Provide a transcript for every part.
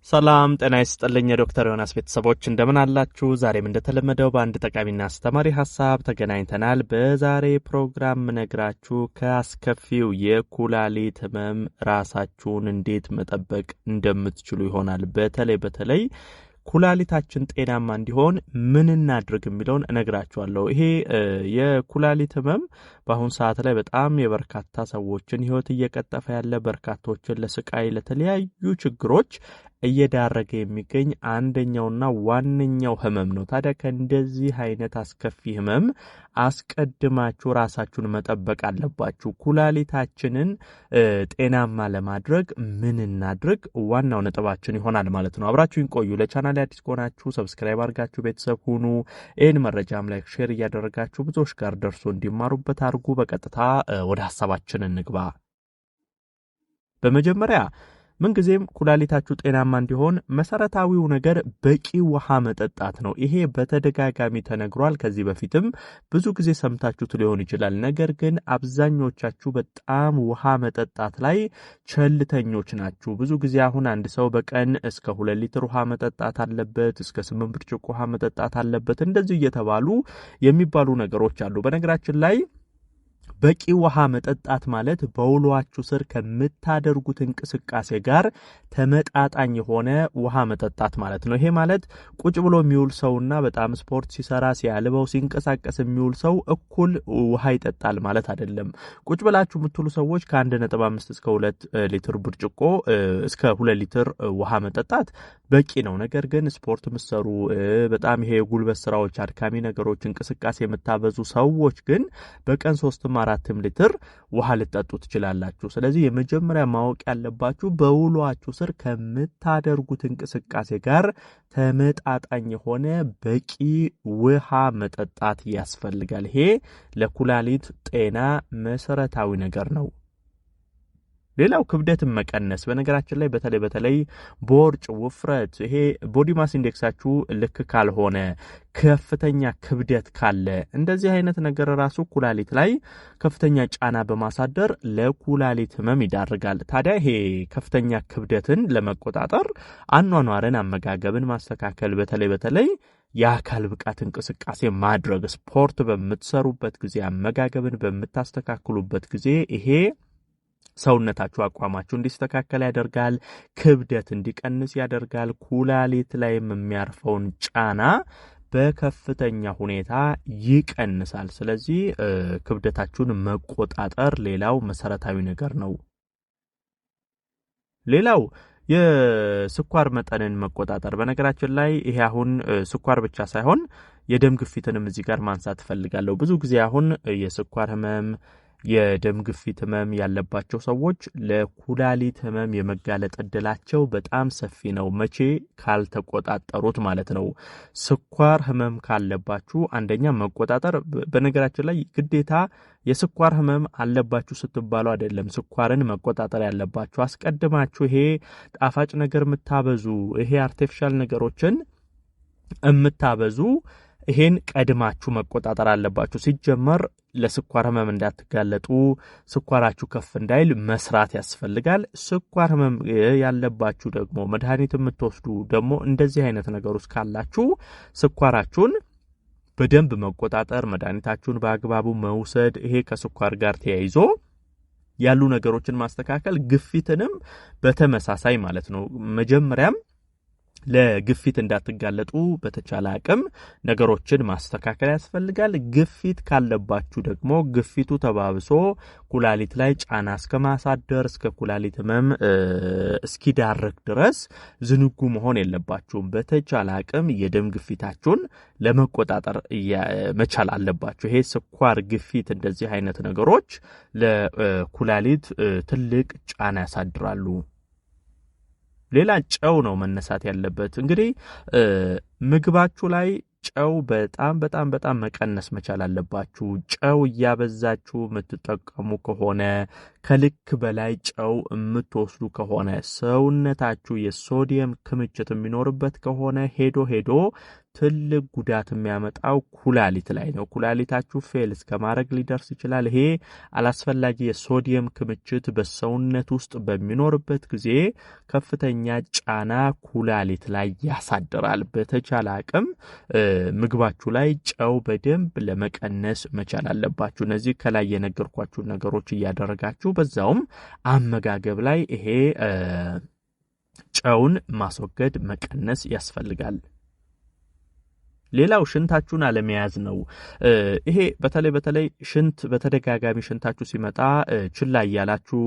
ሰላም ጤና ይስጥልኝ ዶክተር ዮናስ ቤተሰቦች እንደምን አላችሁ? ዛሬም እንደተለመደው በአንድ ጠቃሚና አስተማሪ ሐሳብ ተገናኝተናል። በዛሬ ፕሮግራም ነግራችሁ ከአስከፊው የኩላሊት ህመም ራሳችሁን እንዴት መጠበቅ እንደምትችሉ ይሆናል። በተለይ ኩላሊታችን ጤናማ እንዲሆን ምን እናድርግ የሚለውን እነግራችኋለሁ። ይሄ የኩላሊት ህመም በአሁን ሰዓት ላይ በጣም የበርካታ ሰዎችን ህይወት እየቀጠፈ ያለ፣ በርካቶችን ለስቃይ ለተለያዩ ችግሮች እየዳረገ የሚገኝ አንደኛውና ዋነኛው ህመም ነው። ታዲያ ከእንደዚህ አይነት አስከፊ ህመም አስቀድማችሁ ራሳችሁን መጠበቅ አለባችሁ። ኩላሊታችንን ጤናማ ለማድረግ ምን እናድርግ? ዋናው ነጥባችን ይሆናል ማለት ነው። አብራችሁን ቆዩ። ለቻናሌ አዲስ ከሆናችሁ ሰብስክራይብ አድርጋችሁ ቤተሰብ ሁኑ። ይህን መረጃም ላይክ፣ ሼር እያደረጋችሁ ብዙዎች ጋር ደርሶ እንዲማሩበት አድርጉ። በቀጥታ ወደ ሐሳባችን እንግባ። በመጀመሪያ ምንጊዜም ኩላሊታችሁ ጤናማ እንዲሆን መሰረታዊው ነገር በቂ ውሃ መጠጣት ነው። ይሄ በተደጋጋሚ ተነግሯል። ከዚህ በፊትም ብዙ ጊዜ ሰምታችሁት ሊሆን ይችላል። ነገር ግን አብዛኞቻችሁ በጣም ውሃ መጠጣት ላይ ቸልተኞች ናችሁ። ብዙ ጊዜ አሁን አንድ ሰው በቀን እስከ 2 ሊትር ውሃ መጠጣት አለበት፣ እስከ 8 ብርጭቆ ውሃ መጠጣት አለበት፣ እንደዚህ እየተባሉ የሚባሉ ነገሮች አሉ። በነገራችን ላይ በቂ ውሃ መጠጣት ማለት በውሏችሁ ስር ከምታደርጉት እንቅስቃሴ ጋር ተመጣጣኝ የሆነ ውሃ መጠጣት ማለት ነው። ይሄ ማለት ቁጭ ብሎ የሚውል ሰውና በጣም ስፖርት ሲሰራ ሲያልበው ሲንቀሳቀስ የሚውል ሰው እኩል ውሃ ይጠጣል ማለት አይደለም። ቁጭ ብላችሁ የምትውሉ ሰዎች ከ1.5 እስከ 2 ሊትር ብርጭቆ እስከ 2 ሊትር ውሃ መጠጣት በቂ ነው። ነገር ግን ስፖርት የምትሰሩ በጣም ይሄ የጉልበት ስራዎች፣ አድካሚ ነገሮች፣ እንቅስቃሴ የምታበዙ ሰዎች ግን በቀን 3-4 ሊትር ውሃ ልጠጡ ትችላላችሁ። ስለዚህ የመጀመሪያ ማወቅ ያለባችሁ በውሏችሁ ስር ከምታደርጉት እንቅስቃሴ ጋር ተመጣጣኝ የሆነ በቂ ውሃ መጠጣት ያስፈልጋል። ይሄ ለኩላሊት ጤና መሰረታዊ ነገር ነው። ሌላው ክብደትን መቀነስ። በነገራችን ላይ በተለይ ቦርጭ፣ ውፍረት፣ ይሄ ቦዲ ማስ ኢንዴክሳችሁ ልክ ካልሆነ፣ ከፍተኛ ክብደት ካለ እንደዚህ አይነት ነገር ራሱ ኩላሊት ላይ ከፍተኛ ጫና በማሳደር ለኩላሊት ህመም ይዳርጋል። ታዲያ ይሄ ከፍተኛ ክብደትን ለመቆጣጠር አኗኗርን፣ አመጋገብን ማስተካከል፣ በተለይ የአካል ብቃት እንቅስቃሴ ማድረግ፣ ስፖርት በምትሰሩበት ጊዜ፣ አመጋገብን በምታስተካክሉበት ጊዜ ይሄ ሰውነታችሁ አቋማችሁ እንዲስተካከል ያደርጋል። ክብደት እንዲቀንስ ያደርጋል። ኩላሊት ላይ የሚያርፈውን ጫና በከፍተኛ ሁኔታ ይቀንሳል። ስለዚህ ክብደታችሁን መቆጣጠር ሌላው መሰረታዊ ነገር ነው። ሌላው የስኳር መጠንን መቆጣጠር። በነገራችን ላይ ይሄ አሁን ስኳር ብቻ ሳይሆን የደም ግፊትንም እዚህ ጋር ማንሳት ፈልጋለሁ። ብዙ ጊዜ አሁን የስኳር ህመም፣ የደም ግፊት ህመም ያለባቸው ሰዎች ለኩላሊት ህመም የመጋለጥ እድላቸው በጣም ሰፊ ነው። መቼ ካልተቆጣጠሩት ማለት ነው። ስኳር ህመም ካለባችሁ አንደኛ መቆጣጠር። በነገራችን ላይ ግዴታ የስኳር ህመም አለባችሁ ስትባሉ አይደለም ስኳርን መቆጣጠር ያለባችሁ። አስቀድማችሁ ይሄ ጣፋጭ ነገር የምታበዙ፣ ይሄ አርቲፊሻል ነገሮችን የምታበዙ ይሄን ቀድማችሁ መቆጣጠር አለባችሁ። ሲጀመር ለስኳር ህመም እንዳትጋለጡ፣ ስኳራችሁ ከፍ እንዳይል መስራት ያስፈልጋል። ስኳር ህመም ያለባችሁ ደግሞ መድኃኒት የምትወስዱ ደግሞ እንደዚህ አይነት ነገር ውስጥ ካላችሁ ስኳራችሁን በደንብ መቆጣጠር፣ መድኃኒታችሁን በአግባቡ መውሰድ፣ ይሄ ከስኳር ጋር ተያይዞ ያሉ ነገሮችን ማስተካከል፣ ግፊትንም በተመሳሳይ ማለት ነው። መጀመሪያም ለግፊት እንዳትጋለጡ በተቻለ አቅም ነገሮችን ማስተካከል ያስፈልጋል። ግፊት ካለባችሁ ደግሞ ግፊቱ ተባብሶ ኩላሊት ላይ ጫና እስከማሳደር እስከ ኩላሊት ህመም እስኪዳርግ ድረስ ዝንጉ መሆን የለባችሁም። በተቻለ አቅም የደም ግፊታችሁን ለመቆጣጠር መቻል አለባችሁ። ይሄ ስኳር፣ ግፊት፣ እንደዚህ አይነት ነገሮች ለኩላሊት ትልቅ ጫና ያሳድራሉ። ሌላ ጨው ነው መነሳት ያለበት። እንግዲህ ምግባችሁ ላይ ጨው በጣም መቀነስ መቻል አለባችሁ። ጨው እያበዛችሁ የምትጠቀሙ ከሆነ፣ ከልክ በላይ ጨው የምትወስዱ ከሆነ፣ ሰውነታችሁ የሶዲየም ክምችት የሚኖርበት ከሆነ ሄዶ ትልቅ ጉዳት የሚያመጣው ኩላሊት ላይ ነው። ኩላሊታችሁ ፌል እስከማድረግ ሊደርስ ይችላል። ይሄ አላስፈላጊ የሶዲየም ክምችት በሰውነት ውስጥ በሚኖርበት ጊዜ ከፍተኛ ጫና ኩላሊት ላይ ያሳድራል። በተቻለ አቅም ምግባችሁ ላይ ጨው በደንብ ለመቀነስ መቻል አለባችሁ። እነዚህ ከላይ የነገርኳችሁ ነገሮች እያደረጋችሁ በዛውም አመጋገብ ላይ ይሄ ጨውን ማስወገድ መቀነስ ያስፈልጋል። ሌላው ሽንታችሁን አለመያዝ ነው። ይሄ በተለይ ሽንት በተደጋጋሚ ሽንታችሁ ሲመጣ ችላ እያላችሁ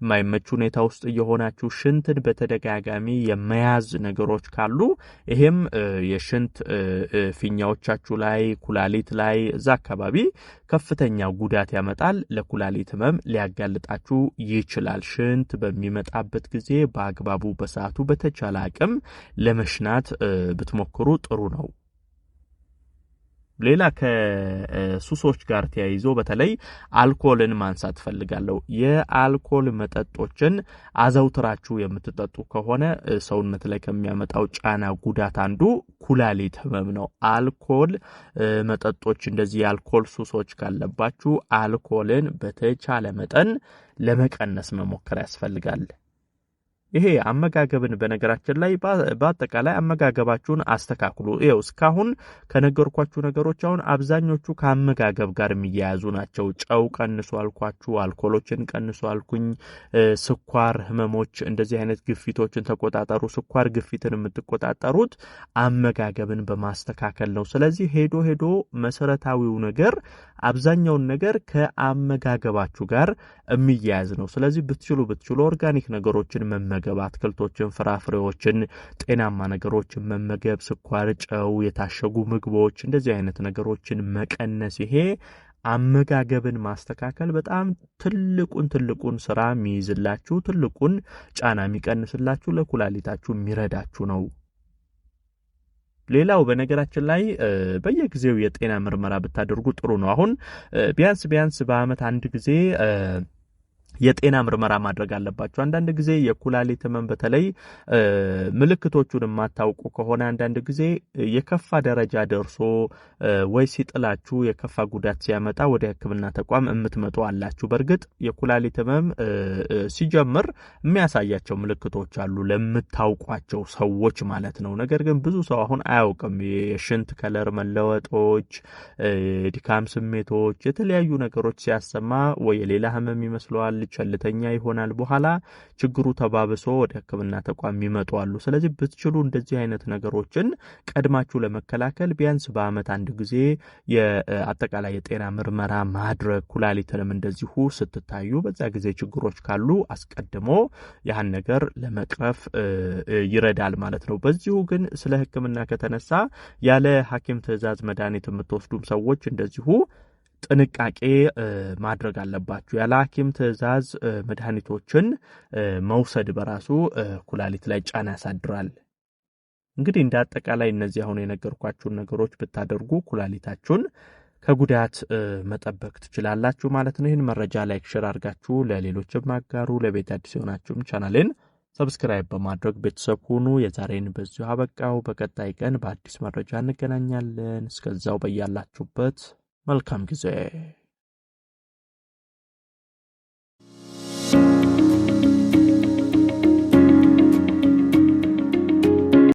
የማይመች ሁኔታ ውስጥ እየሆናችሁ ሽንትን በተደጋጋሚ የመያዝ ነገሮች ካሉ ይሄም የሽንት ፊኛዎቻችሁ ላይ ኩላሊት ላይ እዛ አካባቢ ከፍተኛ ጉዳት ያመጣል። ለኩላሊት ህመም ሊያጋልጣችሁ ይችላል። ሽንት በሚመጣበት ጊዜ በአግባቡ በሰዓቱ በተቻለ አቅም ለመሽናት ብትሞክሩ ጥሩ ነው። ሌላ ከሱሶች ጋር ተያይዞ በተለይ አልኮልን ማንሳት ፈልጋለሁ። የአልኮል መጠጦችን አዘውትራችሁ የምትጠጡ ከሆነ ሰውነት ላይ ከሚያመጣው ጫና ጉዳት አንዱ ኩላሊት ህመም ነው። አልኮል መጠጦች እንደዚህ የአልኮል ሱሶች ካለባችሁ አልኮልን በተቻለ መጠን ለመቀነስ መሞከር ያስፈልጋል። ይሄ አመጋገብን በነገራችን ላይ በአጠቃላይ አመጋገባችሁን አስተካክሉ። ይሄው እስካሁን ከነገርኳችሁ ነገሮች አሁን አብዛኞቹ ከአመጋገብ ጋር የሚያያዙ ናቸው። ጨው ቀንሱ አልኳችሁ፣ አልኮሎችን ቀንሱ አልኩኝ፣ ስኳር ህመሞች፣ እንደዚህ አይነት ግፊቶችን ተቆጣጠሩ። ስኳር ግፊትን የምትቆጣጠሩት አመጋገብን በማስተካከል ነው። ስለዚህ ሄዶ መሰረታዊው ነገር አብዛኛውን ነገር ከአመጋገባችሁ ጋር የሚያያዝ ነው። ስለዚህ ብትችሉ ኦርጋኒክ ነገሮችን መመገብ፣ አትክልቶችን፣ ፍራፍሬዎችን፣ ጤናማ ነገሮችን መመገብ፣ ስኳር፣ ጨው፣ የታሸጉ ምግቦች እንደዚህ አይነት ነገሮችን መቀነስ፣ ይሄ አመጋገብን ማስተካከል በጣም ትልቁን ስራ የሚይዝላችሁ ትልቁን ጫና የሚቀንስላችሁ ለኩላሊታችሁ የሚረዳችሁ ነው። ሌላው በነገራችን ላይ በየጊዜው የጤና ምርመራ ብታደርጉ ጥሩ ነው። አሁን ቢያንስ በአመት አንድ ጊዜ የጤና ምርመራ ማድረግ አለባችሁ። አንዳንድ ጊዜ የኩላሊት ህመም በተለይ ምልክቶቹን የማታውቁ ከሆነ አንዳንድ ጊዜ የከፋ ደረጃ ደርሶ ወይ ሲጥላችሁ የከፋ ጉዳት ሲያመጣ ወደ ሕክምና ተቋም የምትመጡ አላችሁ። በእርግጥ የኩላሊት ህመም ሲጀምር የሚያሳያቸው ምልክቶች አሉ ለምታውቋቸው ሰዎች ማለት ነው። ነገር ግን ብዙ ሰው አሁን አያውቅም። የሽንት ከለር መለወጦች፣ ድካም ስሜቶች፣ የተለያዩ ነገሮች ሲያሰማ ወይ ሌላ ህመም ይመስለዋል፣ ቸልተኛ ይሆናል። በኋላ ችግሩ ተባብሶ ወደ ሕክምና ተቋም ይመጡ አሉ። ስለዚህ ብትችሉ እንደዚህ አይነት ነገሮችን ቀድማችሁ ለመከላከል ቢያንስ በአመት አንድ ጊዜ የአጠቃላይ የጤና ምርመራ ማድረግ፣ ኩላሊትንም እንደዚሁ ስትታዩ በዛ ጊዜ ችግሮች ካሉ አስቀድሞ ያን ነገር ለመቅረፍ ይረዳል ማለት ነው። በዚሁ ግን ስለ ሕክምና ከተነሳ ያለ ሐኪም ትዕዛዝ መድኃኒት የምትወስዱም ሰዎች እንደዚሁ ጥንቃቄ ማድረግ አለባችሁ። ያለ ሐኪም ትዕዛዝ መድኃኒቶችን መውሰድ በራሱ ኩላሊት ላይ ጫና ያሳድራል። እንግዲህ እንደ አጠቃላይ እነዚህ አሁን የነገርኳችሁን ነገሮች ብታደርጉ ኩላሊታችሁን ከጉዳት መጠበቅ ትችላላችሁ ማለት ነው። ይህን መረጃ ላይክ፣ ሼር አድርጋችሁ ለሌሎችም አጋሩ። ለቤት አዲስ የሆናችሁም ቻናሌን ሰብስክራይብ በማድረግ ቤተሰብ ሁኑ። የዛሬን በዚሁ አበቃው። በቀጣይ ቀን በአዲስ መረጃ እንገናኛለን። እስከዛው በያላችሁበት መልካም ጊዜ